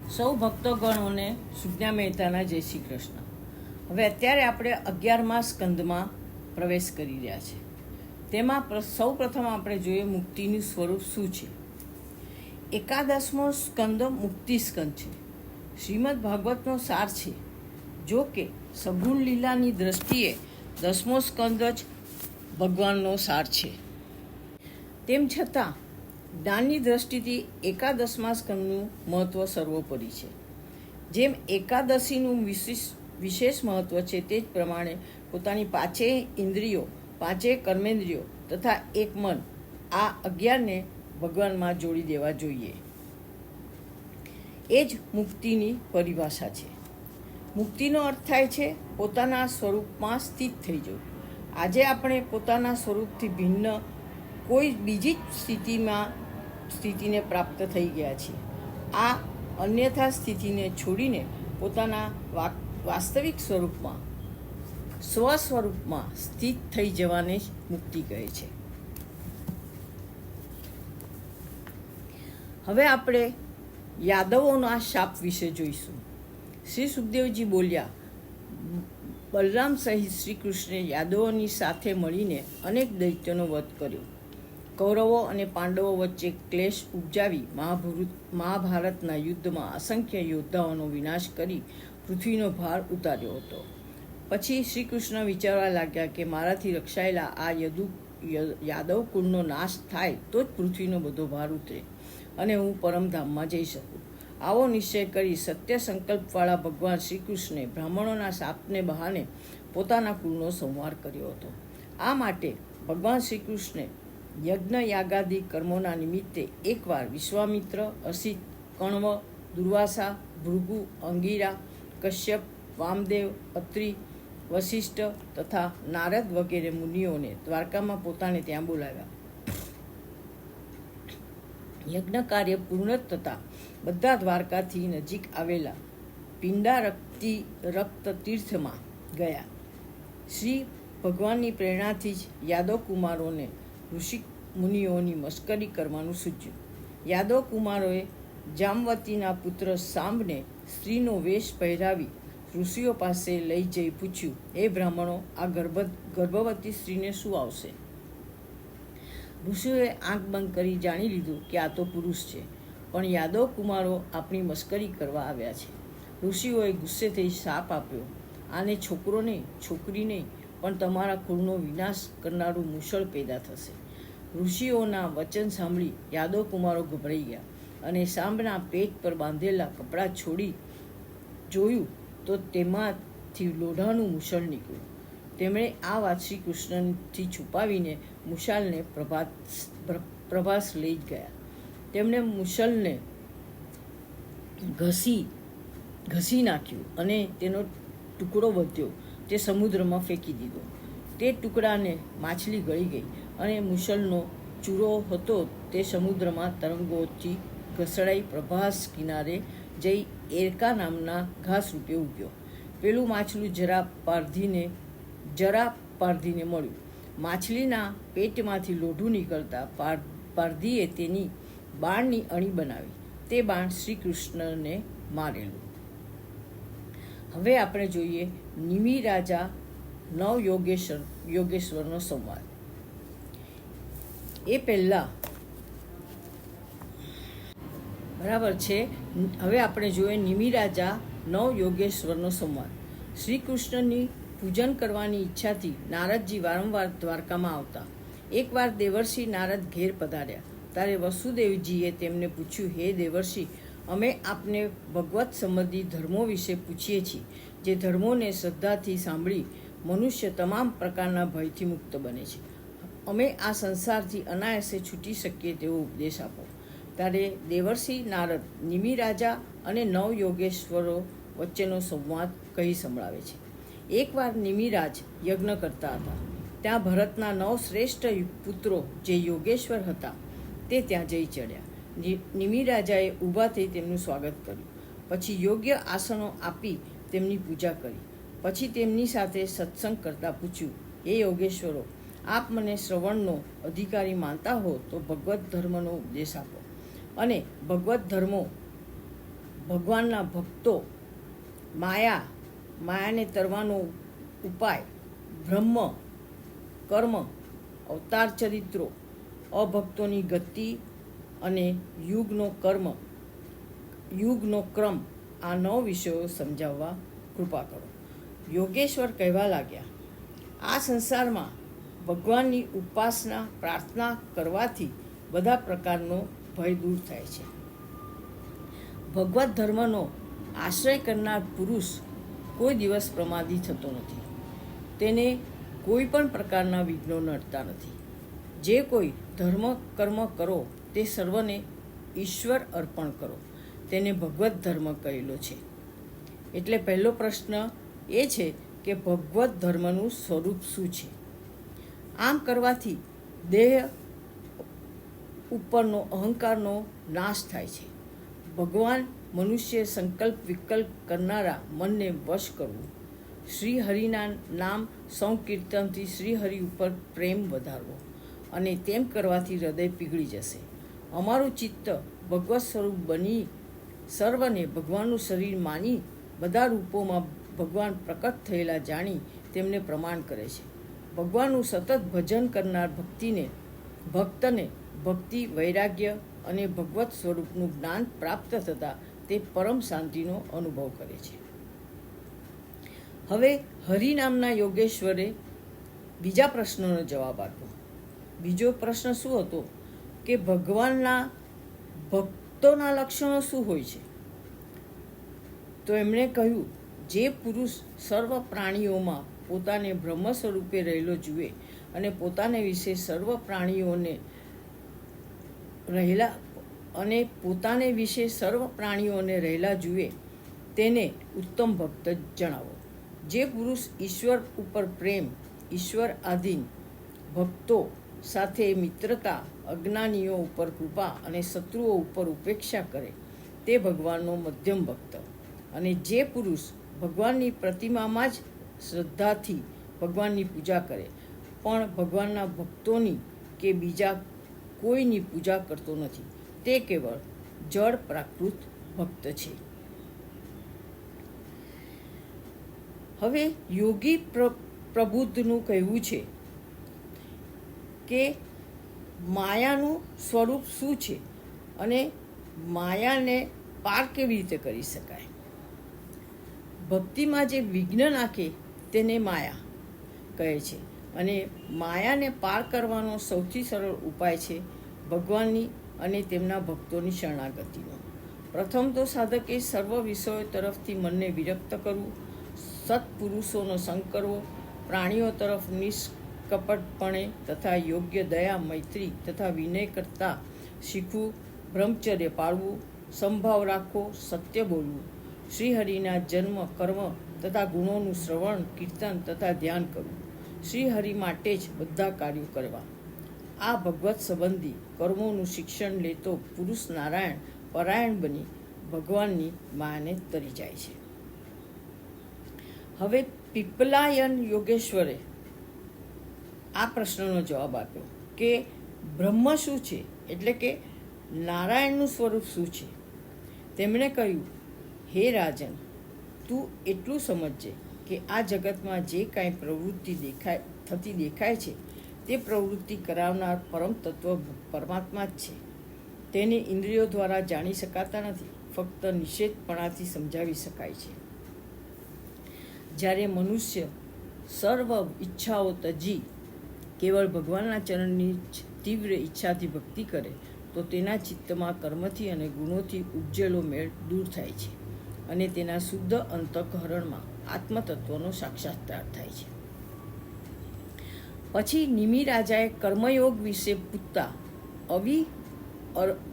સૌ ભક્તગણોને સુજ્ઞા મહેતાના જય શ્રી કૃષ્ણ. હવે અત્યારે આપણે 11મા સ્કંદમાં પ્રવેશ કરી રહ્યા છે. તેમાં સૌ પ્રથમ આપણે જોઈએ મુક્તિનું સ્વરૂપ શું છે. 11મો સ્કંદ મુક્તિ સ્કંદ છે. શ્રીમદ ભાગવતનો સાર છે. જો કે સગુણ લીલાની દ્રષ્ટિએ 10મો સ્કંદ જ ભગવાનનો સાર છે. તેમ છતાં જ્ઞાનની દ્રષ્ટિથી 11મા સ્કંદનું મહત્ત્વ સર્વોપરી છે. જેમ એકાદશીનું વિશેષ મહત્ત્વ છે, તે જ પ્રમાણે પોતાની 5 ઇન્દ્રિયો, 5 કર્મેન્દ્રિયો તથા એક મન, આ 11ને ભગવાનમાં જોડી દેવા જોઈએ. એ જ મુક્તિની પરિભાષા છે. મુક્તિનો અર્થ થાય છે પોતાના સ્વરૂપમાં સ્થિત થઈ જવું. આજે આપણે પોતાના સ્વરૂપથી ભિન્ન કોઈ બીજી સ્થિતિને પ્રાપ્ત થઈ ગયા છીએ. આ અન્યથા સ્થિતિને છોડીને પોતાના વાસ્તવિક સ્વરૂપમાં, સ્વસ્વરૂપમાં સ્થિત થઈ જવાને જ મુક્તિ કહે છે. હવે આપણે યાદવોના શાપ વિશે જોઈશું. શ્રી સુખદેવજી બોલ્યા, બલરામ સહિત શ્રી કૃષ્ણે યાદવોની સાથે મળીને અનેક દૈત્યોનો વધ કર્યો. કૌરવો અને પાંડવો વચ્ચે ક્લેશ ઉપજાવી મહાભારતના યુદ્ધમાં અસંખ્ય યોદ્ધાઓનો વિનાશ કરી પૃથ્વીનો ભાર ઉતાર્યો હતો. પછી શ્રી કૃષ્ણ વિચારવા લાગ્યા કે મારાથી રક્ષાયેલા આ યાદવ કુળનો નાશ થાય તો જ પૃથ્વીનો બધો ભાર ઉતરે અને હું પરમધામમાં જઈ શકું. આવો નિશ્ચય કરી સત્ય સંકલ્પવાળા ભગવાન શ્રી કૃષ્ણે બ્રાહ્મણોના શાપને બહાને પોતાના કુળનો સંહાર કર્યો હતો. આ માટે ભગવાન શ્રી કૃષ્ણે યજ્ઞ યાગાદિ કર્મોના નિમિત્તે એકવાર વિશ્વામિત્ર, અસિત, કણવ, દુર્વાસા, ભૃગુ, અંગિરા, કશ્યપ, વામદેવ, અત્રિ, વશિષ્ઠ તથા નારદ વગેરે મુનિઓને દ્વારકામાં પોતાને ત્યાં બોલાવ્યા. યજ્ઞ કાર્ય પૂર્ણ થતાં બધા દ્વારકાથી નજીક આવેલા રક્ત તીર્થમાં ગયા. શ્રી ભગવાનની પ્રેરણાથી જ યાદવ કુમારોને ઋષિ મુનિઓની મશ્કરી કરવાનું સૂચ્યું. યાદવ કુમારોએ જામવતીના પુત્ર સાંબને સ્ત્રીનો વેશ પહેરાવી ઋષિઓ પાસે લઈ જઈ પૂછ્યું, એ બ્રાહ્મણો, આ ગર્ભવતી સ્ત્રીને શું આવશે? ઋષિઓએ આંખ બંધ કરી જાણી લીધું કે આ તો પુરુષ છે, પણ યાદવ કુમારો આપણી મશ્કરી કરવા આવ્યા છે. ઋષિઓએ ગુસ્સે થઈ શાપ આપ્યો, આને છોકરો નહીં, છોકરી નહીં, પણ તમારા કુળનો વિનાશ કરનારું મુશળ પેદા થશે. ઋષિઓના વચન સાંભળી યાદવ કુમારો ગભરાઈ ગયા અને સાંબના પેટ પર બાંધેલા કપડાં છોડી જોયું તો તેમાંથી લોઢાનું મુશળ નીકળ્યું. તેમણે આ વાત શ્રી કૃષ્ણથી છુપાવીને મુશાલને પ્રભાસ લઈ ગયા. તેમણે મુશલને ઘસી નાખ્યું અને તેનો ટુકડો વધ્યો તે સમુદ્રમાં ફેંકી દીધો. તે ટુકડાને માછલી ગળી ગઈ અને મુશલનો ચૂરો હતો તે સમુદ્રમાં તરંગોથી ઘસડાઈ પ્રભાસ કિનારે જઈ એરકા નામના ઘાસ રૂપે ઉગ્યો. પેલું માછલું જરા પારધીને મળ્યું. માછલીના પેટમાંથી લોઢું નીકળતા પારધીએ તેની બાણની અણી બનાવી. તે બાણ શ્રી કૃષ્ણને મારેલું. હવે આપણે જોઈએ નિમિ રાજા યોગેશ્વરનો સંવાદ. એ પહેલા બરાબર છે. હવે આપણે જોઈએ નિમિ રાજા યોગેશ્વરનો સંવાદ. શ્રી કૃષ્ણની પૂજન કરવાની ઈચ્છાથી નારદજી વારંવાર દ્વારકામાં આવતા. એકવાર દેવર્ષિ નારદ ઘેર પધાર્યા ત્યારે વસુદેવજીએ તેમને પૂછ્યું, હે દેવર્ષિ, અમે આપને ભગવત સંબંધી ધર્મો વિશે પૂછીએ છીએ. જે ધર્મોને શ્રદ્ધાથી સાંભળી મનુષ્ય તમામ પ્રકારના ભયથી મુક્ત બને છે. અમે આ સંસારથી અનાયાસે છૂટી શકીએ તેવો ઉપદેશ આપો. ત્યારે દેવર્ષિ નારદ નિમિ રાજા અને યોગેશ્વરો વચ્ચેનો સંવાદ કહી સંભળાવે છે. એકવાર નિમિરાજ યજ્ઞ કરતા હતા. ત્યાં ભરતના 9 શ્રેષ્ઠ પુત્રો જે યોગેશ્વર હતા તે ત્યાં જઈ ચડ્યા. નિમિ રાજાએ ઊભા થઈ તેમનું સ્વાગત કર્યું. પછી યોગ્ય આસનો આપી તેમની પૂજા કરી. પછી તેમની સાથે સત્સંગ કરતા પૂછ્યું, હે યોગેશ્વરો, આપ મને શ્રવણનો અધિકારી માનતા હો તો ભગવત ધર્મનો ઉપદેશ આપો. અને ભગવત ધર્મો ભગવાનના ભક્તો માયાને તરવાનો ઉપાય, બ્રહ્મ, કર્મ, અવતાર ચરિત્રો, અભક્તોની ગતિ અને યુગનો ક્રમ, આ 9 વિષયો સમજાવવા કૃપા કરો. યોગેશ્વર કહેવા લાગ્યા, આ સંસારમાં ભગવાનની ઉપાસના પ્રાર્થના કરવાથી બધા પ્રકારનો ભય દૂર થાય છે. ભગવત ધર્મનો આશ્રય કરનાર પુરુષ કોઈ દિવસ પ્રમાદી થતો નથી. તેને કોઈ પણ પ્રકારના વિઘ્નો નડતા નથી. જે કોઈ ધર્મ કર્મ કરો તે સર્વને ઈશ્વર અર્પણ કરો, તેને ભગવત ધર્મ કહેલો છે. એટલે પહેલો પ્રશ્ન એ છે કે ભગવત ધર્મનું સ્વરૂપ શું છે? આમ કરવાથી દેહ ઉપરનો અહંકારનો નાશ થાય છે. ભગવાન મનુષ્ય સંકલ્પ વિકલ્પ કરનારા મનને વશ કરવું, શ્રી હરિના નામ સંકીર્તનથી શ્રી હરિ ઉપર પ્રેમ વધારવો, અને તેમ કરવાથી હૃદય પીગળી જશે. અમારું ચિત્ત ભગવત સ્વરૂપ બની સર્વને ભગવાનનું શરીર માની બધા રૂપોમાં ભગવાન પ્રકટ થયેલા જાણી તેમને પ્રમાણ કરે છે. ભગવાનનું સતત ભજન કરનાર ભક્તને ભક્તિ, વૈરાગ્ય અને ભગવત સ્વરૂપનું જ્ઞાન પ્રાપ્ત થતાં તે પરમ શાંતિનો અનુભવ કરે છે. હવે હરિનામના યોગેશ્વરે બીજા પ્રશ્નનો જવાબ આપ્યો. બીજો પ્રશ્ન શું હતો કે ભગવાનના ભક્તોના લક્ષણો શું હોય છે? તો એમણે કહ્યું, જે પુરુષ સર્વ પ્રાણીઓમાં પોતાને બ્રહ્મ સ્વરૂપે રહેલો જુએ અને પોતાને વિશે સર્વ પ્રાણીઓને રહેલા જુએ તેને ઉત્તમ ભક્ત જણાવો. જે પુરુષ ઈશ્વર ઉપર પ્રેમ, ઈશ્વર આધીન ભક્તો સાથે મિત્રતા, અજ્ઞાનીઓ ઉપર કૃપા અને શત્રુઓ ઉપર ઉપેક્ષા કરે તે ભગવાનનો મધ્યમ ભક્ત. અને જે પુરુષ ભગવાનની પ્રતિમામાં જ શ્રદ્ધાથી ભગવાનની પૂજા કરે પણ ભગવાનના ભક્તોની કે બીજા કોઈની પૂજા કરતો નથી, તે કેવળ જળ પ્રાકૃત ભક્ત છે. હવે યોગી પ્રબુદ્ધનું કહેવું છે કે માયાનું સ્વરૂપ શું છે અને માયાને પાર કેવી રીતે કરી શકાય. ભક્તિમાં જે વિઘ્ન નાખે તેને માયા કહે છે, અને માયાને પાર કરવાનો સૌથી સરળ ઉપાય છે ભગવાનની અને તેમના ભક્તોની શરણાગતિનો. પ્રથમ તો સાધકે સર્વ વિષયો તરફથી મનને વિરક્ત કરવું, સત્પુરુષોનો સંગ કરવો, પ્રાણીઓ તરફ નિષ્કપટપણે તથા યોગ્ય દયા, મૈત્રી તથા વિનય કરતા શીખવું, બ્રહ્મચર્ય પાળવું, સંભાવ રાખવો, સત્ય બોલવું, શ્રીહરિના જન્મ, કર્મ તથા ગુણોનું શ્રવણ, કીર્તન તથા ધ્યાન કરવું, શ્રીહરિ માટે જ બધા કાર્યો કરવા. આ ભગવત સંબંધી કર્મોનું શિક્ષણ લેતો પુરુષ નારાયણ પરાયણ બની ભગવાનની માયાને તરી જાય છે. હવે પીપલાયન યોગેશ્વરે આ પ્રશ્નનો જવાબ આપ્યો કે બ્રહ્મ શું છે, એટલે કે નારાયણનું સ્વરૂપ શું છે. તેમણે કહ્યું, હે રાજન, તું એટલું સમજજે કે આ જગતમાં જે કાંઈ પ્રવૃત્તિ થતી દેખાય છે તે પ્રવૃત્તિ કરાવનાર પરમ તત્વ પરમાત્મા જ છે. તેને ઇન્દ્રિયો દ્વારા જાણી શકાતા નથી, ફક્ત નિષેધપણાથી સમજાવી શકાય છે. જ્યારે મનુષ્ય સર્વ ઈચ્છાઓ તજી કેવળ ભગવાનના ચરણની તીવ્ર ઈચ્છાથી ભક્તિ કરે તો તેના ચિત્તમાં કર્મથી અને ગુણોથી ઉપજેલો મેળ દૂર થાય છે અને તેના શુદ્ધ અંતઃકરણમાં આત્મતત્વનો સાક્ષાત્કાર થાય છે. પછી નિમિ રાજાએ કર્મયોગ વિશે પૂછતા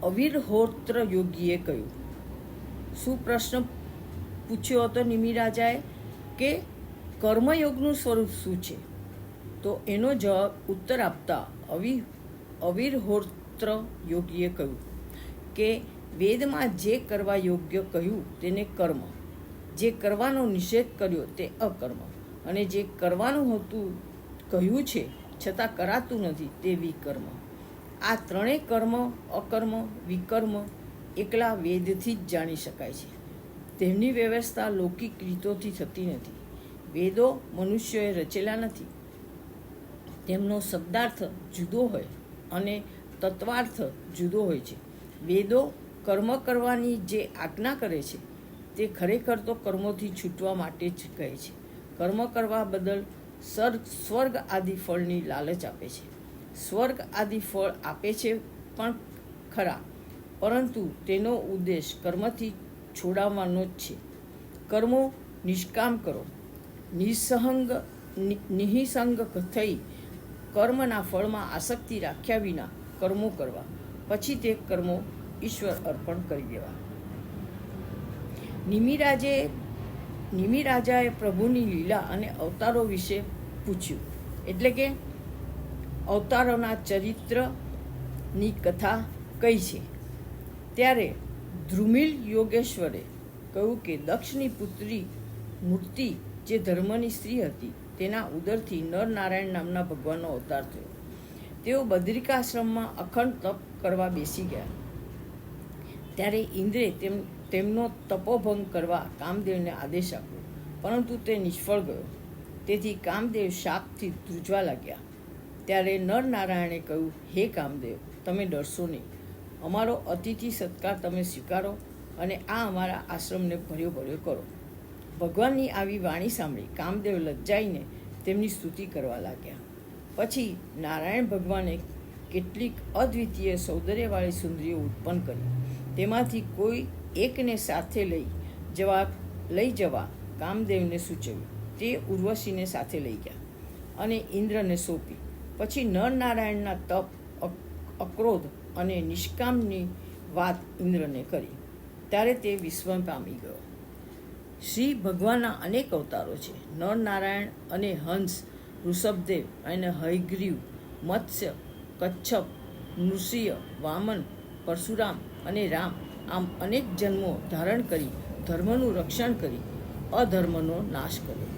અવિરહોત્ર યોગીએ કહ્યું. શું પ્રશ્ન પૂછ્યો હતો નિમિ રાજાએ કે કર્મયોગનું સ્વરૂપ શું છે? તો એનો જવાબ ઉત્તર આપતા અવિરહોત્ર યોગીએ કહ્યું કે વેદમાં જે કરવા યોગ્ય કહ્યું તેને કર્મ, જે કરવાનો નિષેધ કર્યો તે અકર્મ, અને જે કરવાનું હતું કહ્યું છે છતાં કરાતું નથી તે વિકર્મ. આ ત્રણેય કર્મ, અકર્મ, વિકર્મ એકલા વેદથી જ જાણી શકાય છે. તેમની વ્યવસ્થા લૌકિક રીતોથી થતી નથી. વેદો મનુષ્યોએ રચેલા નથી. તેમનો શબ્દાર્થ જુદો હોય અને તત્વાર્થ જુદો હોય છે. વેદો કર્મ કરવાની જે આજ્ઞા કરે છે તે ખરેખર તો કર્મોથી છૂટવા માટે જ કહે છે. કર્મ કરવા બદલ સ્વર્ગ આદિ ફળની લાલચ આપે છે. સ્વર્ગ આદિ ફળ આપે છે પણ ખરા, પરંતુ તેનો ઉદ્દેશ કર્મથી છોડાવવાનો જ છે. કર્મો નિષ્કામ કરો, નિહિસંગ થઈ કર્મના ફળમાં આસક્તિ રાખ્યા વિના કર્મો કરવા, પછી તે કર્મો ઈશ્વર અર્પણ કરી દેવા. નિમિરાજાએ પ્રભુની લીલા અને અવતારો વિશે પૂછ્યું, એટલે કે અવતારોના ચરિત્રની કથા કઈ છે. ત્યારે ધ્રુમિલ યોગેશ્વરે કહ્યું કે દક્ષની પુત્રી મૂર્તિ જે ધર્મની સ્ત્રી હતી તેના ઉદરથી નરનારાયણ નામના ભગવાનનો અવતાર થયો. તેઓ બદ્રિકાશ્રમમાં અખંડ તપ કરવા બેસી ગયા. ત્યારે ઇન્દ્રે તેમનો તપોભંગ કરવા કામદેવને આદેશ આપ્યો, પરંતુ તે નિષ્ફળ ગયો. તેથી કામદેવ શાપથી ધ્રુજવા લાગ્યા. ત્યારે નરનારાયણે કહ્યું, હે કામદેવ, તમે ડરશો નહીં. અમારો અતિથિ સત્કાર તમે સ્વીકારો અને આ અમારા આશ્રમને ભર્યો કરો. ભગવાનની આવી વાણી સાંભળી કામદેવ લજ્જાઈને તેમની સ્તુતિ કરવા લાગ્યા. પછી નારાયણ ભગવાને કેટલીક અદ્વિતીય સૌંદર્યવાળી સુંદરીઓ ઉત્પન્ન કરી. તેમાંથી કોઈ એકને સાથે લઈ જવા કામદેવને સૂચવ્યું. તે ઉર્વશીને સાથે લઈ ગયા અને ઇન્દ્રને સોંપી. પછી નરનારાયણના તપ, અક્રોધ અને નિષ્કામની વાત ઇન્દ્રને કરી. ત્યારે તે વિસ્મય પામી ગયો. શ્રી ભગવાનના અનેક અવતારો છે. નરનારાયણ અને હંસ, ઋષભદેવ અને હયગ્રીવ, મત્સ્ય, કચ્છપ, નૃસિંહ, વામન, પરશુરામ અને રામ આમ અનેક જન્મો ધારણ કરી ધર્મનું રક્ષણ કરી અધર્મનો નાશ કર્યો.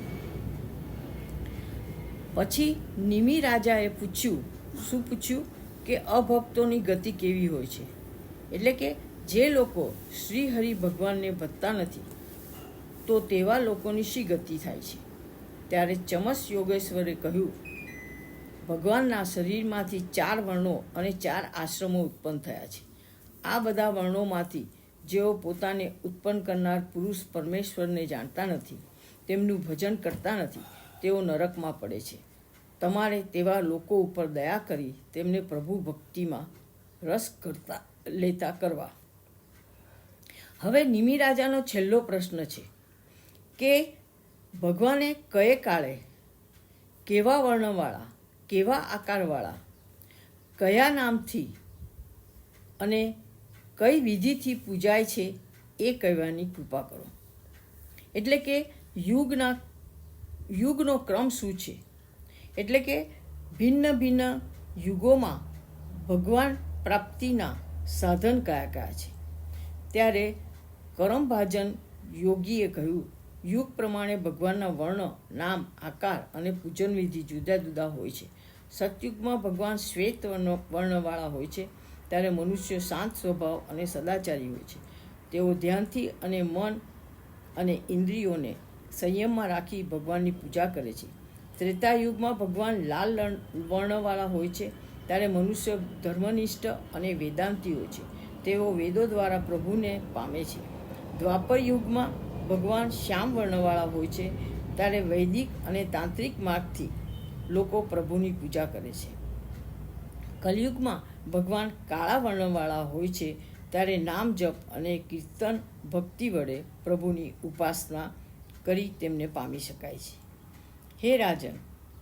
પછી નિમિ રાજાએ પૂછ્યું કે અભક્તોની ગતિ કેવી હોય છે, એટલે કે જે લોકો શ્રી હરિ ભગવાનને ભજતા નથી તો તેવા લોકોની શી ગતિ થાય છે. ત્યારે ચમસ યોગેશ્વરે કહ્યું, ભગવાનના શરીરમાંથી 4 વર્ણો અને 4 આશ્રમો ઉત્પન્ન થયા છે. આ બધા વર્ણોમાંથી જેઓ પોતાને ઉત્પન્ન કરનાર પુરુષ પરમેશ્વરને જાણતા નથી, તેમનું ભજન કરતા નથી, તેઓ નરકમાં પડે છે. તમારે તેવા લોકો ઉપર દયા કરી તેમને પ્રભુ ભક્તિમાં રસ લેતા કરવા. હવે નિમિ રાજાનો છેલ્લો પ્રશ્ન છે કે ભગવાને કયે કાળે, કેવા વર્ણવાળા, કેવા આકારવાળા, કયા નામથી અને કઈ વિધિથી પૂજાય છે એ કહેવાની કૃપા કરો. એટલે કે યુગનો ક્રમ શું છે, એટલે કે ભિન્ન ભિન્ન યુગોમાં ભગવાન પ્રાપ્તિના સાધન કયા કયા છે. ત્યારે કરમભાજન યોગીએ કહ્યું, યુગ પ્રમાણે ભગવાનના વર્ણ, નામ, આકાર અને પૂજન વિધિ જુદા જુદા હોય છે. સતયુગમાં ભગવાન શ્વેત વર્ણવાળા હોય છે. ત્યારે મનુષ્ય શાંત સ્વભાવ અને સદાચારી હોય છે. તેઓ ધ્યાનથી અને મન અને ઇન્દ્રિયોને સંયમમાં રાખી ભગવાનની પૂજા કરે છે. ત્રેતાયુગમાં ભગવાન લાલ વર્ણવાળા હોય છે. ત્યારે મનુષ્ય ધર્મનિષ્ઠ અને વેદાંતી હોય છે. તેઓ વેદો દ્વારા પ્રભુને પામે છે. દ્વાપર યુગમાં ભગવાન શ્યામ વર્ણવાળા હોય છે. ત્યારે વૈદિક અને તાંત્રિક માર્ગથી લોકો પ્રભુની પૂજા કરે છે. કલયુગમાં ભગવાન કાળા વર્ણવાળા હોય છે. ત્યારે નામ જપ અને કીર્તન ભક્તિ વડે પ્રભુની ઉપાસના કરી તેમને પામી શકાય છે. હે રાજન,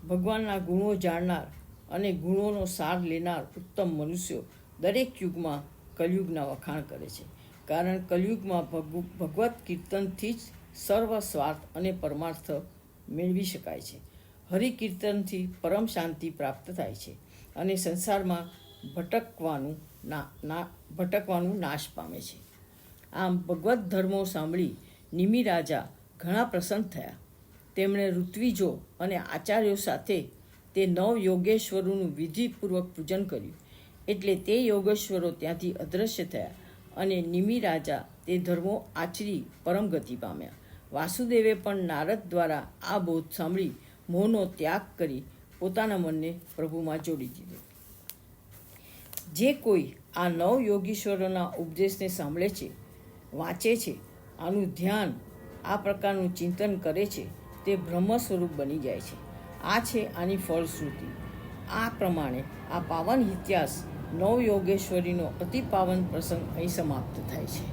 ભગવાનના ગુણો જાણનાર અને ગુણોનો સાર લેનાર ઉત્તમ મનુષ્યો દરેક યુગમાં કલયુગના વખાણ કરે છે. કારણ કલયુગમાં ભગવત કીર્તનથી જ સર્વ સ્વાર્થ અને પરમાર્થ મેળવી શકાય છે. હરિકીર્તનથી પરમ શાંતિ પ્રાપ્ત થાય છે અને સંસારમાં ભટકવાનું નાશ પામે છે. આમ ભગવત ધર્મો સાંભળી નિમિ રાજા ઘણા પ્રસન્ન થયા. તેમણે ઋત્વિજો અને આચાર્યો સાથે તે 9 યોગેશ્વરોનું વિધિપૂર્વક પૂજન કર્યું. એટલે તે યોગેશ્વરો ત્યાંથી અદૃશ્ય થયા અને નિમિ રાજા તે ધર્મો આચરી પરમ ગતિ પામ્યા. વાસુદેવે પણ નારદ દ્વારા આ બોધ સાંભળી મોહનો ત્યાગ કરી પોતાના મનને પ્રભુમાં જોડી દીધું. જે કોઈ આ 9 યોગીશ્વરોના ઉપદેશને સાંભળે છે, વાંચે છે, આનું ધ્યાન, આ પ્રકારનું ચિંતન કરે છે, તે બ્રહ્મ સ્વરૂપ બની જાય છે. આ છે આની ફળશ્રુતિ. આ પ્રમાણે આ પાવન ઇતિહાસ 9 યોગેશ્વરીનો અતિ પાવન પ્રસંગ અહીં સમાપ્ત થાય છે.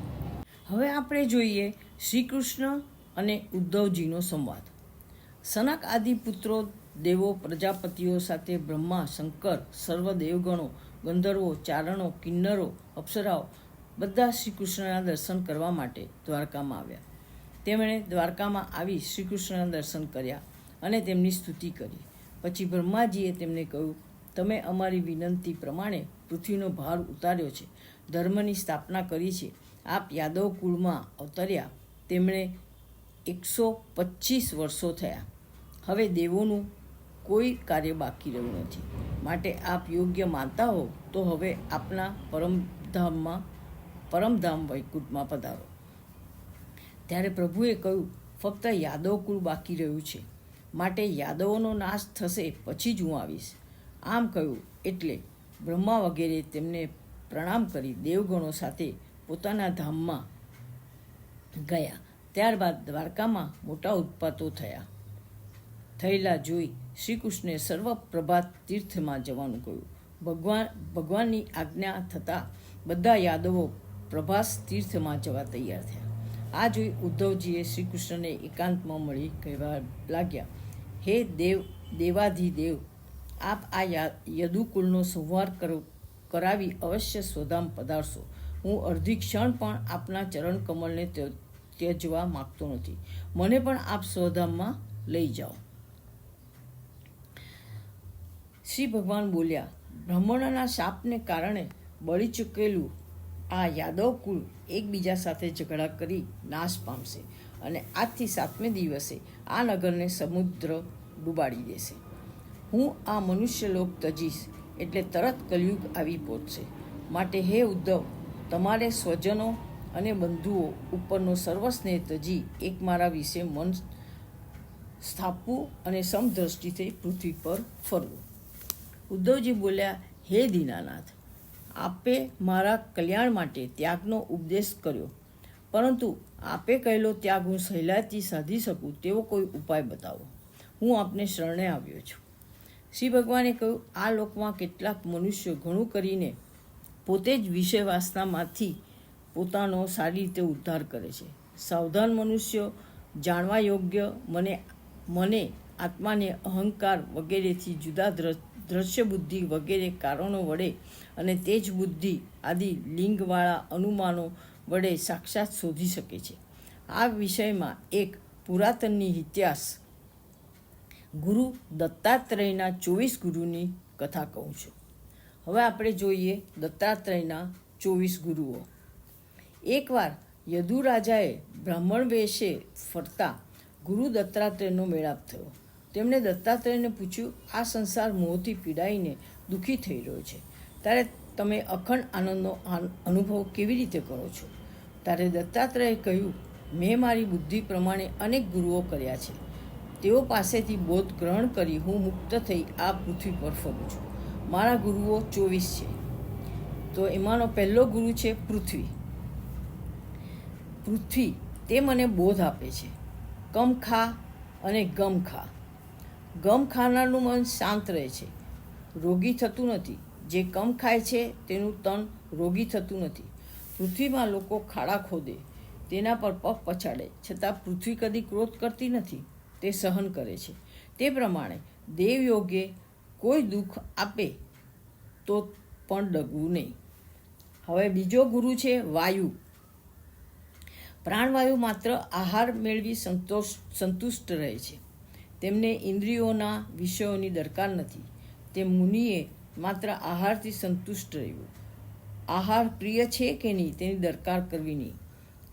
હવે આપણે જોઈએ શ્રી કૃષ્ણ અને ઉદ્ધવજીનો સંવાદ. સનક આદિ પુત્રો દેવો પ્રજાપતિઓ સાથે બ્રહ્મા, શંકર, સર્વ દેવગણો, ગંધર્વો, ચારણો, કિન્નરો, અપ્સરાઓ બધા શ્રી કૃષ્ણના દર્શન કરવા માટે દ્વારકામાં આવ્યા. તેમણે દ્વારકામાં આવી શ્રી કૃષ્ણના દર્શન કર્યા અને તેમની સ્તુતિ કરી. પછી બ્રહ્માજીએ તેમને કહ્યું, તમે અમારી વિનંતી પ્રમાણે પૃથ્વીનો ભાર ઉતાર્યો છે, ધર્મની સ્થાપના કરી છે. આપ યાદવ કુળમાં અવતર્યા તેમણે 125 વર્ષો થયા. હવે દેવોનું કોઈ કાર્ય બાકી રહ્યું નથી. માટે આપ યોગ્ય માનતા હો તો હવે આપના પરમધામ વૈકુંઠમાં પધારો. ત્યારે પ્રભુએ કહ્યું, ફક્ત યાદવ કુળ બાકી રહ્યું છે, માટે યાદવોનો નાશ થશે પછી જ હું આવીશ. આમ કહ્યું એટલે બ્રહ્મા વગેરે તેમને પ્રણામ કરી દેવગણો સાથે પોતાના ધામમાં ગયા. ત્યારબાદ દ્વારકામાં મોટા ઉત્પાતો થયેલા જોઈ શ્રી કૃષ્ણે સર્વ પ્રભાત તીર્થમાં જવાનું કહ્યું. ભગવાનની આજ્ઞા થતાં બધા યાદવો પ્રભાસ તીર્થમાં જવા તૈયાર થયા. આ જોઈ ઉદ્ધવજીએ શ્રી કૃષ્ણને એકાંતમાં મળી કહેવા લાગ્યા, હે દેવાધિદેવ, આપ આ યદુકુળનો સંહાર કરાવી અવશ્ય સ્વધામ પધારશો. હું અડધી ક્ષણ પણ આપના ચરણ કમળને ત્યજવા માગતો નથી. મને પણ આપ સ્વધામમાં લઈ જાઓ. શ્રી ભગવાન બોલ્યા, બ્રાહ્મણોના શાપને કારણે બળી ચૂકેલું આ યાદવ કુળ એકબીજા સાથે ઝઘડા કરી નાશ પામશે અને આજથી 7મે દિવસે આ નગરને સમુદ્ર ડૂબાડી દેશે. હું આ મનુષ્યલોક તજીશ એટલે તરત કલયુગ આવી પહોંચશે. માટે હે ઉદ્ધવ, તમારે સ્વજનો અને બંધુઓ ઉપરનો સર્વ સ્નેહ તજી એક મારા વિશે મન સ્થાપવું અને સમદ્રષ્ટિથી પૃથ્વી પર ફરવું. ઉદ્ધવજી બોલ્યા, હે દીનાનાથ, આપે મારા કલ્યાણ માટે ત્યાગનો ઉપદેશ કર્યો, પરંતુ આપે કહેલો ત્યાગ હું સહેલાઈથી સાધી શકું તેવો કોઈ ઉપાય બતાવો. હું આપને શરણે આવ્યો છું. શ્રી ભગવાને કહ્યું, આ લોકમાં કેટલાક મનુષ્યો ઘણું કરીને પોતે જ વિષય વાસનામાંથી પોતાનો સારી રીતે ઉદ્ધાર કરે છે. સાવધાન મનુષ્યો જાણવા યોગ્ય મને આત્માને અહંકાર વગેરેથી જુદા દ્રશ્ય બુદ્ધિ વગેરે કારણો વડે અને તેજ બુદ્ધિ આદિ લિંગવાળા અનુમાનો વડે સાક્ષાત શોધી શકે છે. આ વિષયમાં એક પુરાતનની ઇતિહાસ ગુરુ દત્તાત્રેયના 24 ગુરુની કથા કહું છું. હવે આપણે જોઈએ દત્તાત્રેયના 24 ગુરુઓ. એકવાર યદુ રાજાએ બ્રાહ્મણ વેશે ફરતા ગુરુ દત્તાત્રેયનો મેળાપ થયો. તેમણે દત્તાત્રેયને પૂછ્યું, આ સંસાર મોહથી પીડાઈને દુઃખી થઈ રહ્યો છે, ત્યારે તમે અખંડ આનંદનો અનુભવ કેવી રીતે કરો છો? ત્યારે દત્તાત્રેયે કહ્યું, મેં મારી બુદ્ધિ પ્રમાણે અનેક ગુરુઓ કર્યા છે. તેઓ પાસેથી બોધ ગ્રહણ કરી હું મુક્ત થઈ આ પૃથ્વી પર ફરું છું. મારા ગુરુઓ 24 છે. તો એમાંનો પહેલો ગુરુ છે પૃથ્વી. પૃથ્વી તે મને બોધ આપે છે, કમ ખા અને ગમ ખા. ગમ ખાનારનું મન શાંત રહે છે, રોગી થતું નથી. જે કમ ખાય છે તેનું તન રોગી થતું નથી. પૃથ્વીમાં લોકો ખાડા ખોદે, તેના પર પગ પછાડે, છતાં પૃથ્વી કદી ક્રોધ કરતી નથી, તે સહન કરે છે. તે પ્રમાણે દેવયોગે કોઈ દુઃખ આપે તો પણ ડગવું નહીં. હવે બીજો ગુરુ છે વાયુ. પ્રાણવાયુ માત્ર આહાર મેળવી સંતુષ્ટ રહે છે. તેમને ઇન્દ્રિયોના વિષયોની દરકાર નથી. તે મુનિએ માત્ર આહારથી સંતુષ્ટ રહેવું. આહાર પ્રિય છે કે નહીં તેની દરકાર કરવી નહીં.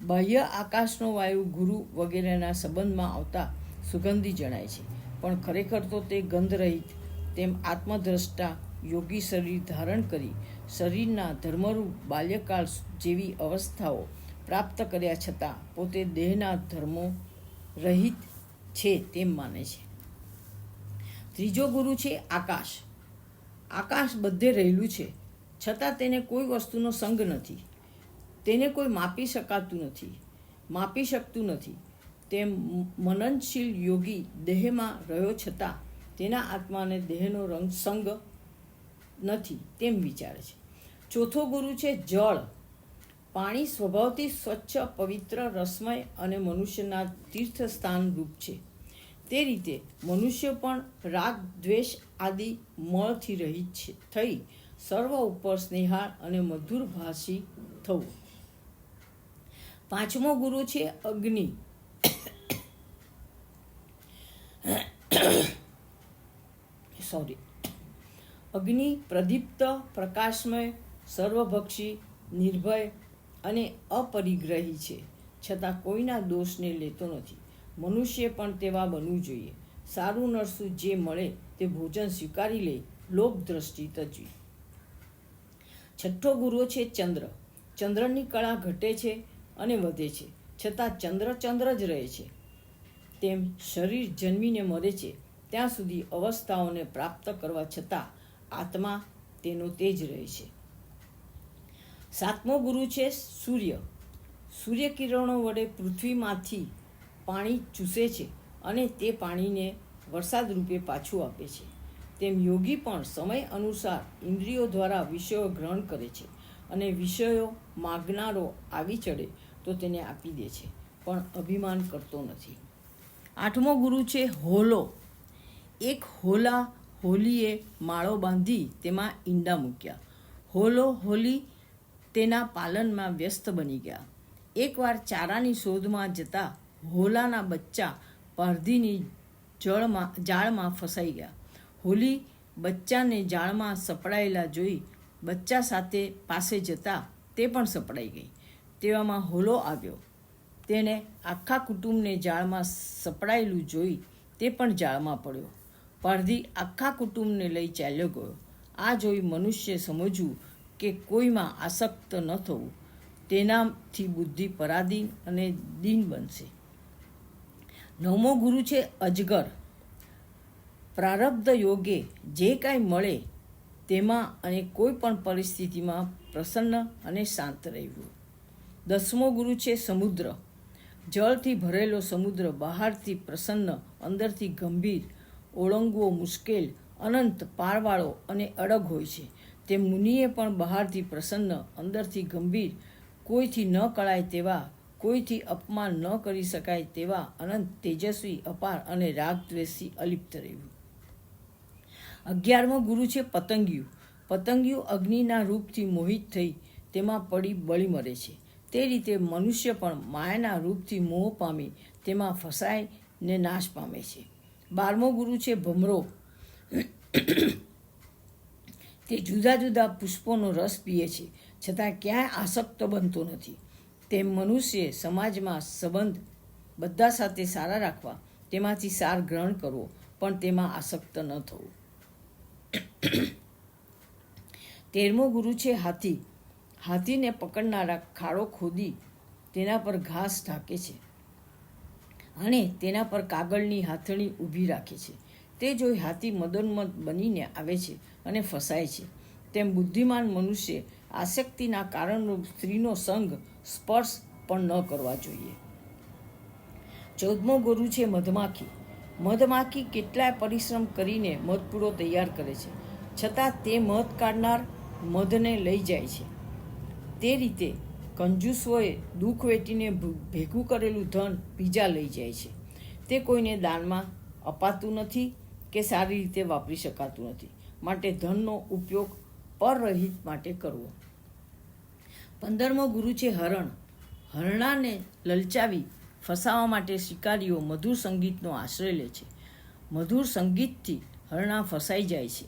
બાહ્ય આકાશનો વાયુ ગુરુ વગેરેના સંબંધમાં આવતા સુગંધી જણાય છે, પણ ખરેખર તો તે ગંધરહિત. તેમ આત્મદ્રષ્ટા યોગી શરીર ધારણ કરી શરીરના ધર્મરૂપ બાલ્યકાળ જેવી અવસ્થાઓ પ્રાપ્ત કર્યા છતાં પોતે દેહના ધર્મો રહિત છે તેમ માને છે. ત્રીજો ગુરુ છે આકાશ. આકાશ બધે રહેલું છે, છતાં તેને કોઈ વસ્તુનો સંગ નથી. તેને કોઈ માપી શકતું નથી. તેમ મનનશીલ યોગી દેહમાં રહ્યો છતાં તેના આત્માને દેહનો સંગ નથી તેમ વિચારે છે. ચોથો ગુરુ છે જળ. પાણી સ્વભાવથી સ્વચ્છ, પવિત્ર, રસમય અને મનુષ્યના તીર્થસ્થાન રૂપ છે. તે રીતે મનુષ્ય પણ રાગ, દ્વેષ આદિ મળથી રહિત થઈ સર્વ ઉપર સ્નેહાળ અને મધુર ભાષી થવું. પાંચમો ગુરુ છે અગ્નિ. અગ્નિ પ્રદીપ્ત, પ્રકાશમય, સર્વભક્ષી, નિર્ભય અને અપરિગ્રહી છે, છતાં કોઈના દોષને લેતો નથી. મનુષ્ય પણ તેવા બનવું જોઈએ. સારું નરસું જે મળે તે ભોજન સ્વીકારી લે, લોભ દ્રષ્ટિ તજવી. છઠ્ઠો ગુરુ છે ચંદ્ર. ચંદ્રની કળા ઘટે છે અને વધે છે, છતાં ચંદ્ર જ રહે છે. તેમ શરીર જન્મીને મરે છે ત્યાં સુધી અવસ્થાઓને પ્રાપ્ત કરવા છતાં આત્મા તેનો તે જ રહે છે. સાતમો ગુરુ છે સૂર્ય. સૂર્યકિરણો વડે પૃથ્વીમાંથી પાણી ચૂસે છે અને તે પાણીને વરસાદ રૂપે પાછું આપે છે. તેમ યોગી પણ સમય અનુસાર ઇન્દ્રિયો દ્વારા વિષયો ગ્રહણ કરે છે અને વિષયો માગનારો આવી ચડે તો તેને આપી દે છે, પણ અભિમાન કરતો નથી. આઠમો ગુરુ છે હોલો. એક હોલીએ માળો બાંધી તેમાં ઈંડા મૂક્યા. હોલી તેના પાલનમાં વ્યસ્ત બની ગયા. એકવાર ચારાની શોધમાં જતા હોલાના બચ્ચા પારધીની જાળમાં ફસાઈ ગયા. હોલી બચ્ચાને જાળમાં સપડાયેલા જોઈ બચ્ચા સાથે પાસે જતા તે પણ સપડાઈ ગઈ. તેવામાં હોલો આવ્યો. તેણે આખા કુટુંબને જાળમાં સપડાયેલું જોઈ તે પણ જાળમાં પડ્યો. પારધી આખા કુટુંબને લઈ ચાલ્યો ગયો. આ જોઈ મનુષ્ય સમજવું કે કોઈમાં આસક્ત ન થવું, તેનાથી બુદ્ધિ પરાધીન અને દીન બનશે. નવમો ગુરુ છે અજગર. પ્રારબ્ધ યોગે જે કાંઈ મળે તેમાં અને કોઈ પણ પરિસ્થિતિમાં પ્રસન્ન અને શાંત રહેવું. દસમો ગુરુ છે સમુદ્ર. જળથી ભરેલો સમુદ્ર બહારથી પ્રસન્ન, અંદરથી ગંભીર, ઓળંગવો મુશ્કેલ, અનંત પારવાળો અને અડગ હોય છે. તે મુનિએ પણ બહારથી પ્રસન્ન, અંદરથી ગંભીર, કોઈથી ન કળાય તેવા, કોઈથી અપમાન ન કરી શકાય તેવા અનંત તેજસ્વી, અપાર અને રાગ દ્વેષથી અલિપ્ત રહેવું. 11મો ગુરુ છે પતંગિયું. પતંગિયું અગ્નિના રૂપથી મોહિત થઈ તેમાં પડી બળી મરે છે. તે રીતે મનુષ્ય પણ માયાના રૂપથી મોહ પામી તેમાં ફસાઈને નાશ પામે છે. 12મો ગુરુ છે ભમરો. તે જુદા જુદા પુષ્પોનો રસ પીએ છે, છતાં ક્યાંય આસક્ત બનતો નથી. તેમ મનુષ્ય સમાજમાં સંબંધ બધા સાથે સારા રાખવા, તેમાંથી સાર ગ્રહણ કરવો, પણ તેમાં આસક્ત ન થવું. 13મો ગુરુ છે હાથી. હાથીને પકડનારા ખાડો ખોદી તેના પર ઘાસ ઢાંકે છે અને તેના પર કાગળની હાથણી ઊભી રાખે છે. તે જોઈ હાથી મદોન્મદ બનીને આવે છે અને ફસાય છે. તેમ બુદ્ધિમાન મનુષ્ય આસક્તિના કારણરૂપ સ્ત્રીનો સંગ, સ્પર્શ પણ ન કરવા જોઈએ. 14મો ગુરુ છે મધમાખી. મધમાખી કેટલાય પરિશ્રમ કરીને મધપૂડો તૈયાર કરે છે, છતાં તે મધ કાઢનાર મધને લઈ જાય છે. તે રીતે કંજૂસોએ દુઃખ વેઠીને ભેગું કરેલું ધન બીજા લઈ જાય છે. તે કોઈને દાનમાં અપાતું નથી કે સારી રીતે વાપરી શકાતું નથી. માટે ધનનો ઉપયોગ પરરહિત માટે કરવો. 15મો ગુરુ છે હરણ. હરણાને લલચાવી ફસાવા માટે શિકારીઓ મધુર સંગીતનો આશ્રય લે છે. મધુર સંગીતથી હરણા ફસાઈ જાય છે.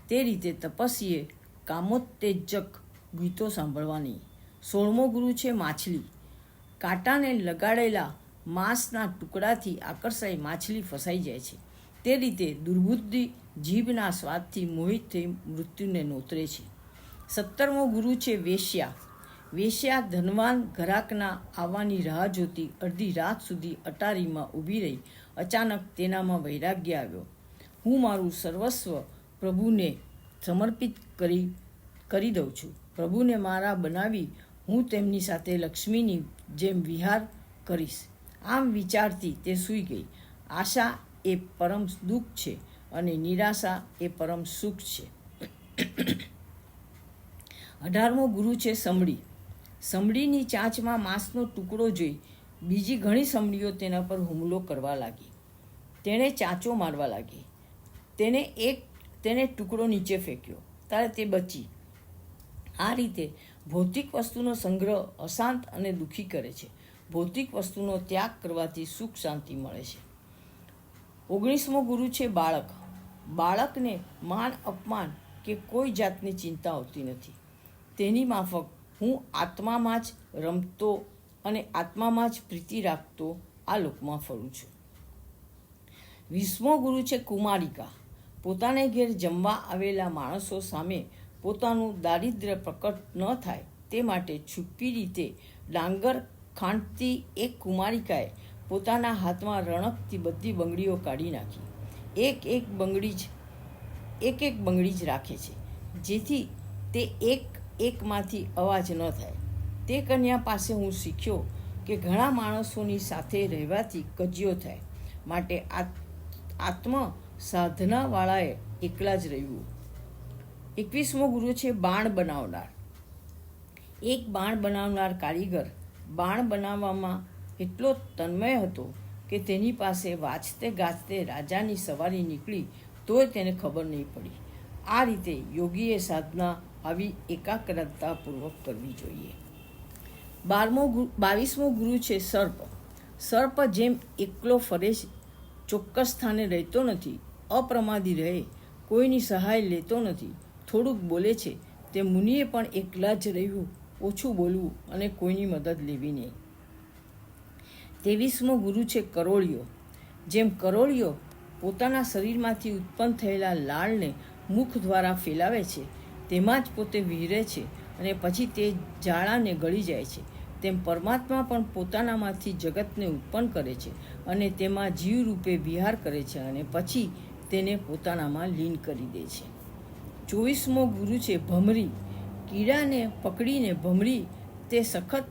તે રીતે તપસ્વીએ કામોત્તેજક ગીતો સાંભળવાની. 16મો ગુરુ છે માછલી. કાંટાને લગાડેલા માંસના ટુકડાથી આકર્ષાઈ માછલી ફસાઈ જાય છે. તે રીતે દુર્બુદ્ધિ જીભના સ્વાદથી મોહિત થઈ મૃત્યુને નોતરે છે. 17મો ગુરુ છે વેશ્યા. વેશ્યા ધનવાન ઘરાકના આવવાની રાહ જોતી અડધી રાત સુધી અટારીમાં ઊભી રહી. અચાનક તેનામાં વૈરાગ્ય આવ્યો. હું મારું સર્વસ્વ પ્રભુને સમર્પિત કરી દઉં છું. પ્રભુને મારા બનાવી હું તેમની સાથે લક્ષ્મીની જેમ વિહાર કરીશ. આમ વિચારતી તે સૂઈ ગઈ. આશા એ પરમ દુઃખ છે અને નિરાશા એ પરમ સુખ છે. 18મો ગુરુ છે સમડી. સમડીની ચાંચમાં માંસનો ટુકડો જોઈ બીજી ઘણી સમડીઓ તેના પર હુમલો કરવા લાગી. તેણે ચાંચો મારવા લાગી. તેને ટુકડો નીચે ફેંક્યો ત્યારે તે બચી. આ રીતે ભૌતિક વસ્તુનો સંગ્રહ અશાંત અને દુઃખી કરે છે. ભૌતિક વસ્તુનો ત્યાગ કરવાથી સુખ શાંતિ મળે છે. 19મો ગુરુ છે બાળક. બાળકને માન અપમાન કે કોઈ જાતની ચિંતા હોતી નથી. તેની માફક હું આત્મામાં જ રમતો અને આત્મામાં જ પ્રીતિ રાખતો આ લોકમાં ફરું છું. 20મો ગુરુ છે કુમારિકા. પોતાને ઘેર જમવા આવેલા માણસો સામે પોતાનું દારિદ્ર્ય પ્રકટ ન થાય તે માટે છુપી રીતે ડાંગર ખાંડતી એક કુમારિકાએ પોતાના હાથમાં રણકથી બધી બંગડીઓ કાઢી નાખી. એક એક બંગડી જ રાખે છે જેથી તે એકમાંથી અવાજ ન થાય. તે કન્યા પાસે હું શીખ્યો કે ઘણા માણસોની સાથે રહેવાથી કજિયો થાય, માટે આત્મ સાધનાવાળાએ એકલા જ રહેવું. 21મો ગુરુ છે બાણ બનાવનાર. એક બાણ બનાવનાર કારીગર બાણ બનાવવામાં એટલો તન્મય હતો કે તેની પાસે વાંચતે ગાજતે રાજાની સવારી નીકળી તોય તેને ખબર નહીં પડી. આ રીતે યોગીએ સાધના આવી એકાગ્રતાપૂર્વક કરવી જોઈએ. 22મો ગુરુ છે સર્પ. સર્પ જેમ એકલો ફરે ચોક્કસ સ્થાને રહેતો નથી, અપ્રમાદી રહે, કોઈની સહાય લેતો નથી, થોડુંક બોલે છે, તે મુનિએ પણ એકલા જ રહેવું, ઓછું બોલવું અને કોઈની મદદ લેવી નહીં. 23મો ગુરુ છે કરોળિયો. જેમ કરોળિયો પોતાના શરીરમાંથી ઉત્પન્ન થયેલા લાળને મુખ દ્વારા ફેલાવે છે, તેમાં જ પોતે વિહરે છે અને પછી તે જાળાને ગળી જાય છે, તેમ પરમાત્મા પણ પોતાનામાંથી જગતને ઉત્પન્ન કરે છે અને તેમાં જીવ રૂપે વિહાર કરે છે અને પછી તેને પોતાનામાં લીન કરી દે છે. 24મો ગુરુ છે ભમરી. કીડાને પકડીને ભમરી તે સખત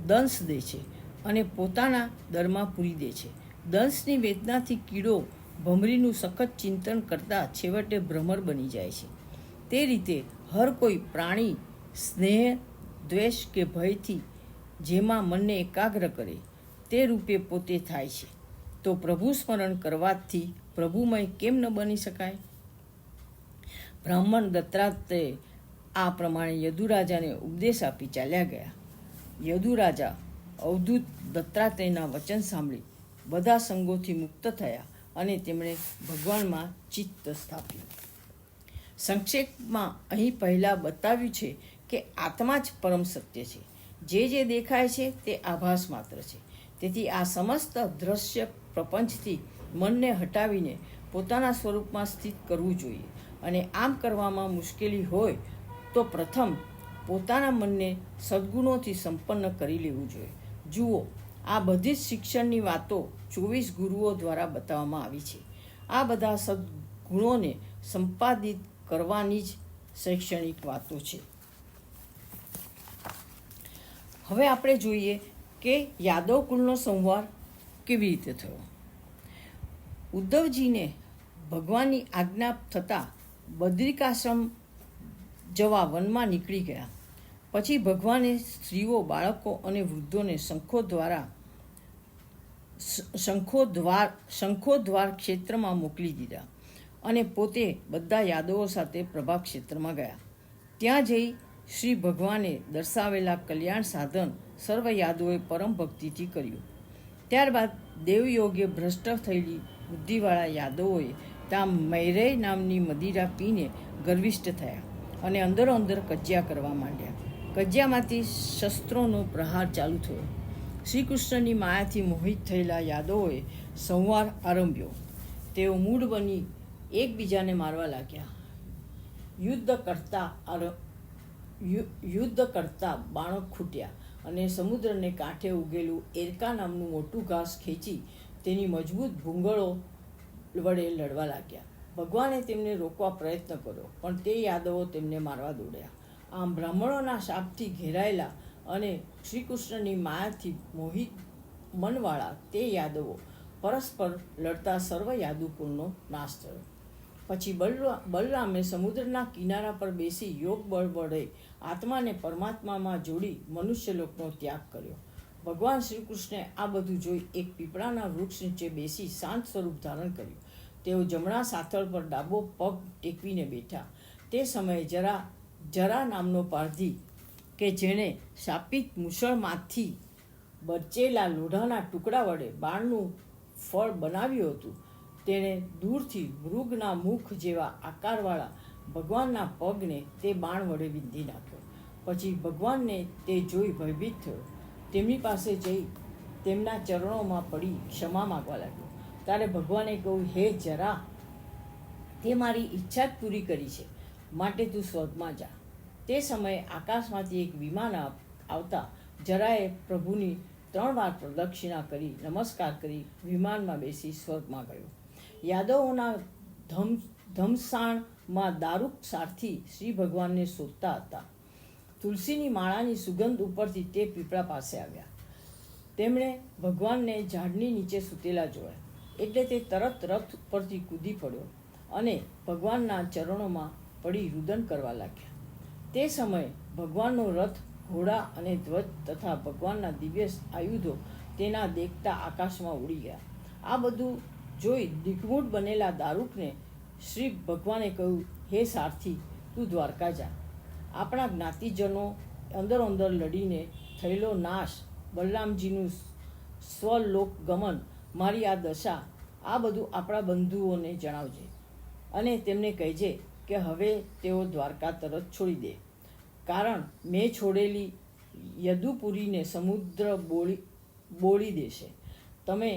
દંશ દે છે અને પોતાના દરમાં પૂરી દે છે. દંશની વેદનાથી કીડો ભમરીનું સખત ચિંતન કરતાં છેવટે ભ્રમર બની જાય છે. તે રીતે હર કોઈ પ્રાણી સ્નેહ, દ્વેષ કે ભયથી જેમાં મનને એકાગ્ર કરે તે રૂપે પોતે થાય છે. તો પ્રભુ સ્મરણ કરવાથી પ્રભુમય કેમ ન બની શકાય? બ્રાહ્મણ દત્તાત્રેય આ પ્રમાણે યદુરાજાને ઉપદેશ આપી ચાલ્યા ગયા. યદુરાજા અવધૂત દત્તાત્રેયના વચન સાંભળી બધા સંગોથી મુક્ત થયા અને તેમણે ભગવાનમાં ચિત્ત સ્થાપ્યું. સંક્ષેપમાં અહીં પહેલાં બતાવ્યું છે કે આત્મા જ પરમ સત્ય છે. જે દેખાય છે તે આભાસ માત્ર છે. તેથી આ સમસ્ત દ્રશ્ય પ્રપંચથી મનને હટાવીને પોતાના સ્વરૂપમાં સ્થિત કરવું જોઈએ. અને આમ કરવામાં મુશ્કેલી હોય તો પ્રથમ પોતાના મનને સદ્ગુણોથી સંપન્ન કરી લેવું જોઈએ. જુઓ, આ બધી જ શિક્ષણની વાતો 24 ગુરુઓ દ્વારા બતાવવામાં આવી છે. આ બધા સદ્ગુણોને સંપાદિત કરવાની જ શૈક્ષણિક વાતો છે. હવે આપણે જોઈએ કે યાદવ કુળનો સંહાર કેવી રીતે થયો. ઉદ્ધવજીને ભગવાનની આજ્ઞા થતાં બદ્રિકાશ્રમ જવા વનમાં નીકળી ગયા. પછી ભગવાને સ્ત્રીઓ, બાળકો અને વૃદ્ધોને શંખોદ્વાર ક્ષેત્રમાં મોકલી દીધા અને પોતે બધા યાદવો સાથે પ્રભા ક્ષેત્રમાં ગયા. ત્યાં જઈ શ્રી ભગવાને દર્શાવેલા કલ્યાણ સાધન સર્વ યાદવોએ પરમ ભક્તિથી કર્યું. ત્યારબાદ દેવયોગે ભ્રષ્ટ થયેલી બુદ્ધિવાળા યાદવોએ ત્યાં મૈરેય નામની મદિરા પીને ગર્વિષ્ઠ થયા અને અંદરો અંદર કજિયા કરવા માંડ્યા. કજિયામાંથી શસ્ત્રોનો પ્રહાર ચાલુ થયો. શ્રી કૃષ્ણની માયાથી મોહિત થયેલા યાદવોએ સંહાર આરંભ્યો. તેઓ મૂળ બની એકબીજાને મારવા લાગ્યા. યુદ્ધ કરતા યુદ્ધ કરતા બાણો ખૂટ્યા અને સમુદ્રને કાંઠે ઉગેલું એરકા નામનું મોટું ઘાસ ખેંચી તેની મજબૂત ભૂંગળો વડે લડવા લાગ્યા. ભગવાને તેમને રોકવા પ્રયત્ન કર્યો, પણ તે યાદવો તેમને મારવા દોડ્યા. આમ બ્રાહ્મણોના શાપથી ઘેરાયેલા અને શ્રીકૃષ્ણની માયાથી મોહિત મનવાળા તે યાદવો પરસ્પર લડતા સર્વ યાદુકુળનો નાશ થયો. પછી બલરામે સમુદ્રના કિનારા પર બેસી યોગ બળ વડે આત્માને પરમાત્મામાં જોડી મનુષ્યલોકનો ત્યાગ કર્યો. ભગવાન શ્રીકૃષ્ણે આ બધું જોઈ એક પીપળાના વૃક્ષ નીચે બેસી શાંત સ્વરૂપ ધારણ કર્યું. તેઓ જમણા સાથળ પર ડાબો પગ ટેકવીને બેઠા. તે સમયે જરા નામનો પારધી કે જેણે શાપિત મુસળમાંથી બચેલા લોઢાના ટુકડા વડે બાણનું ફળ બનાવ્યું હતું, તેણે દૂરથી મૃગના મુખ જેવા આકારવાળા ભગવાનના પગને તે બાણ વડે વિંધી નાખ્યો. પછી ભગવાનને તે જોઈ ભયભીત થયો. તેમની પાસે જઈ તેમના ચરણોમાં પડી ક્ષમા માગવા લાગ્યો. ત્યારે ભગવાને કહ્યું, હે જરા, તે મારી ઈચ્છા જ પૂરી કરી છે, માટે તું સ્વર્ગમાં જા. તે સમયે આકાશમાંથી એક વિમાન આવતા જરાએ પ્રભુની 3 વાર પ્રદક્ષિણા કરી નમસ્કાર કરી વિમાનમાં બેસી સ્વર્ગમાં ગયો. યાદવોના ધમસાણમાં દારૂક સારથી શ્રી ભગવાનને શોધતા હતા. તુલસીની માળાની સુગંધ ઉપરથી તે પીપળા પાસે આવ્યા. તેમણે ભગવાનને ઝાડની નીચે સૂતેલા જોયા, એટલે તે તરત રથ ઉપરથી કૂદી પડ્યો અને ભગવાનના ચરણોમાં પડી રુદન કરવા લાગ્યા. તે સમયે ભગવાનનો રથ, ઘોડા અને ધ્વજ તથા ભગવાનના દિવ્ય આયુધો તેના દેખતા આકાશમાં ઉડી ગયા. આ બધું જોઈ દિગ્મૂઢ બનેલા દારૂકને શ્રી ભગવાને કહ્યું, હે સારથી, તું દ્વારકા જા. આપણા જ્ઞાતિજનો અંદર લડીને થયેલો નાશ, બલરામજીનું સ્વલોક ગમન, મારી આ દશા, આ બધું આપણા બંધુઓને જણાવજે અને તેમને કહેજે કે હવે તેઓ દ્વારકા તરત છોડી દે, કારણ મેં છોડેલી યદુપુરીને સમુદ્ર બોળી દેશે. તમે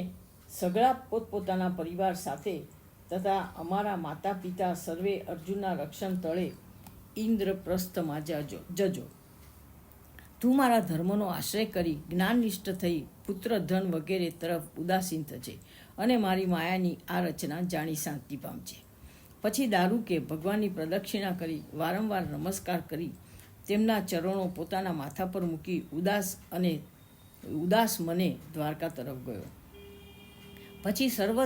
સગળા પોતપોતાના પરિવાર સાથે તથા અમારા માતા પિતા સર્વે અર્જુનના રક્ષણ તળે ઇન્દ્રપ્રસ્થમાં જજો. તું મારા ધર્મનો આશ્રય કરી જ્ઞાનનિષ્ઠ થઈ પુત્ર, ધન વગેરે તરફ ઉદાસીન થજે અને મારી માયાની આ રચના જાણી શાંતિ પામજે. પછી દારૂકે ભગવાનની પ્રદક્ષિણા કરી વારંવાર નમસ્કાર કરી તેમના ચરણો પોતાના માથા પર મૂકી ઉદાસ મને દ્વારકા તરફ ગયો. પછી સર્વ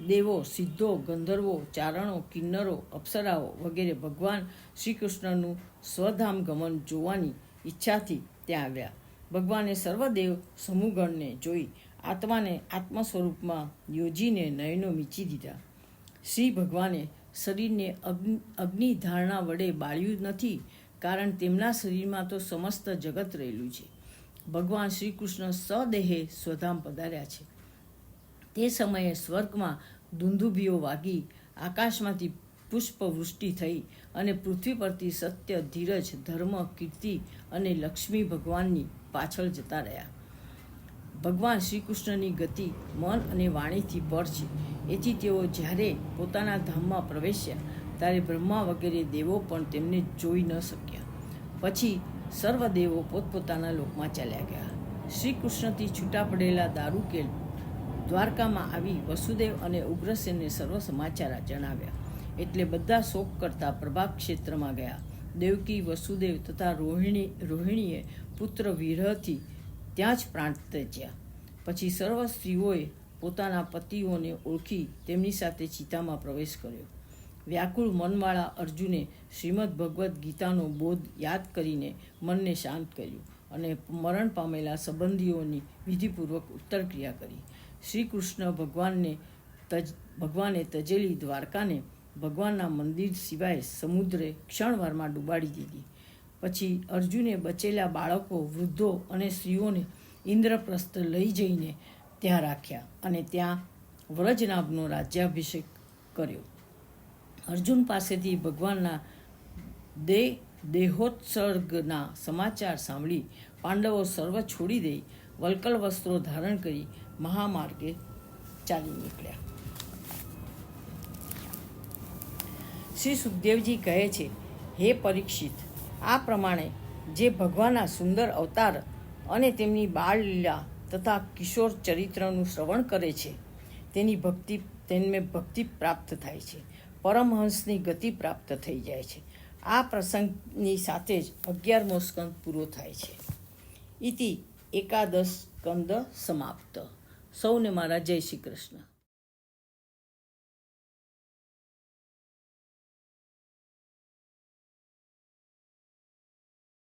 દેવો, સિદ્ધો, ગંધર્વો, ચારણો, કિન્નરો, અપ્સરાઓ વગેરે ભગવાન શ્રી કૃષ્ણનું સ્વધામ ગમન જોવાની ઈચ્છાથી ત્યાં આવ્યા. ભગવાને સર્વદેવ સમૂહગણને જોઈ આત્માને આત્મા સ્વરૂપમાં યોજીને નયનો મીચી દીધા. શ્રી ભગવાને શરીરને અગ્નિ ધારણા વડે બાળ્યું નથી, કારણ તેમના શરીરમાં તો સમસ્ત જગત રહેલું છે. ભગવાન શ્રી કૃષ્ણ સદેહે સ્વધામ પધાર્યા છે. તે સમયે સ્વર્ગમાં દુંદુભીઓ વાગી, આકાશમાંથી પુષ્પવૃષ્ટિ થઈ અને પૃથ્વી પરથી સત્ય, ધીરજ, ધર્મ, કીર્તિ અને લક્ષ્મી ભગવાનની પાછળ જતા રહ્યા. ભગવાન શ્રી કૃષ્ણની ગતિ મન અને વાણીથી પર છે. એથી તેઓ જ્યારે પોતાના ધામમાં પ્રવેશ્યા ત્યારે બ્રહ્મા વગેરે દેવો પણ તેમને જોઈ ન શક્યા. પછી સર્વ દેવો પોતપોતાના લોકમાં ચાલ્યા ગયા. શ્રી કૃષ્ણથી છૂટા પડેલા દારૂકે દ્વારકામાં આવી વસુદેવ અને ઉગ્રસેનને સર્વ સમાચાર જણાવ્યા. એટલે બધા શોક કરતા પ્રભાગ ક્ષેત્રમાં ગયા. દેવકી, વસુદેવ તથા રોહિણીએ પુત્ર વિરહથી ત્યાં જ પ્રાણ ત્યજ્યા. પછી સર્વ સ્ત્રીઓએ પોતાના પતિઓને ઓળખી તેમની સાથે ચિતામાં પ્રવેશ કર્યો. વ્યાકુળ મનવાળા અર્જુને શ્રીમદ ભગવદ્ ગીતાનો બોધ યાદ કરીને મનને શાંત કર્યું અને મરણ પામેલા સંબંધીઓની વિધિપૂર્વક ઉત્તરક્રિયા કરી. શ્રી કૃષ્ણ ભગવાને તજેલી દ્વારકાને ભગવાનના મંદિર સિવાય સમુદ્રે ક્ષણવારમાં ડૂબાડી દીધી. પછી અર્જુને બચેલા બાળકો, વૃદ્ધો અને સ્ત્રીઓને ઇન્દ્રપ્રસ્થ લઈ જઈને ત્યાં રાખ્યા અને ત્યાં વ્રજનાભનો રાજ્યાભિષેક કર્યો. અર્જુન પાસેથી ભગવાનના દેહોત્સર્ગના સમાચાર સાંભળી પાંડવો સર્વ છોડી દઈ વલ્કલ વસ્ત્રો ધારણ કરી મહામાર્ગે ચાલી નીકળ્યા. શ્રી સુખદેવજી કહે છે, હે પરીક્ષિત, આ પ્રમાણે જે ભગવાનના સુંદર અવતાર અને તેમની બાળ લીલા તથા કિશોર ચરિત્રનું શ્રવણ કરે છે તેને ભક્તિ પ્રાપ્ત થાય છે, પરમહંસની ગતિ પ્રાપ્ત થઈ જાય છે. આ પ્રસંગની સાથે જ 11મો સ્કંદ પૂરો થાય છે. ઇતિ એકાદશ સ્કંદ સમાપ્ત. સૌને મારા જય શ્રી કૃષ્ણ.